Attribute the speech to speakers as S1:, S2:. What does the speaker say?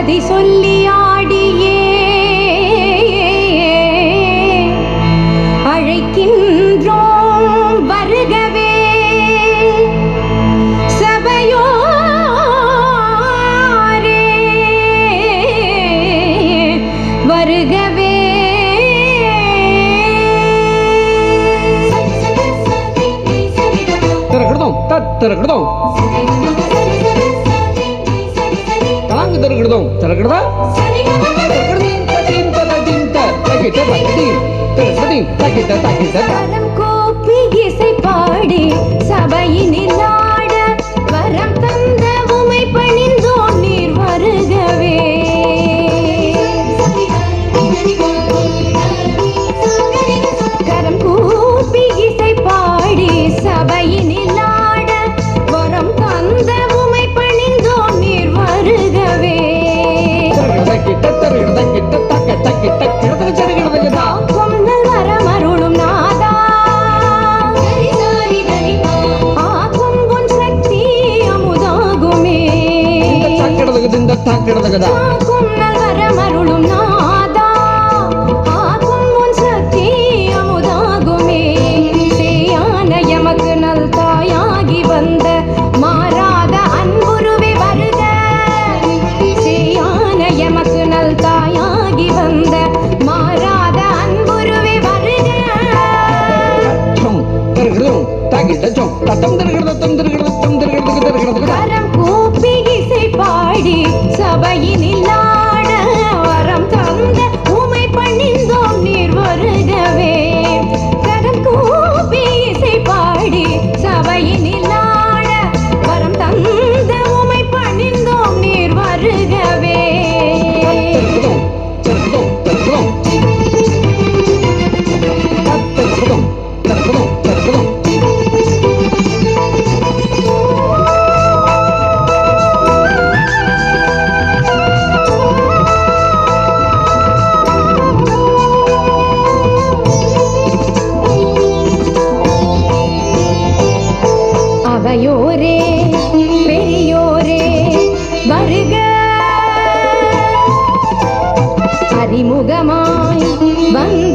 S1: கதி சொல்லி ஆடியே அழைக்கின்றோம் வருகவே சபையோரே வருகவே.
S2: திறக்கிறதும் தாங்க திறக்கிறதும் திறக்கிறதா
S1: கோப்பி இசை பாடி சபையினில் ஆட வரம் தந்த உமை பணிந்தோம் நீர் வருகவே. கரம் கூப்பி இசை பாடி சபையினில் ஆட வரம் தந்த உமை பணிந்தோம் நீர் வருகவே. பொன்னல் வரமருளும் நாதா ஆகும் பொன் சக்தி அமுதாகுமே. பொன்னல் வரமருளும் நாதா ஆகும் பொன் சக்தி அமுதாகுமே. சேயான எமக்கு நல் தாயாகி வந்த மாறாத அன்புருவே வருக. சேயான எமக்கு நல் தாயாகி வந்த மாறாத அன்புருவே வருக. கரம் கூப்பி இசை பாடி சபையினில் ஆட வரம் தந்த உமை பணிந்தோம் நீர் வருகவே. கரம் கூப்பி இசை பாடி சபையினில் ஆட வரம் தந்த உமை பணிந்தோம் நீர் வருகவே. அவையோரே பெரியோரே வருக. அறிமுகமாய் வந்த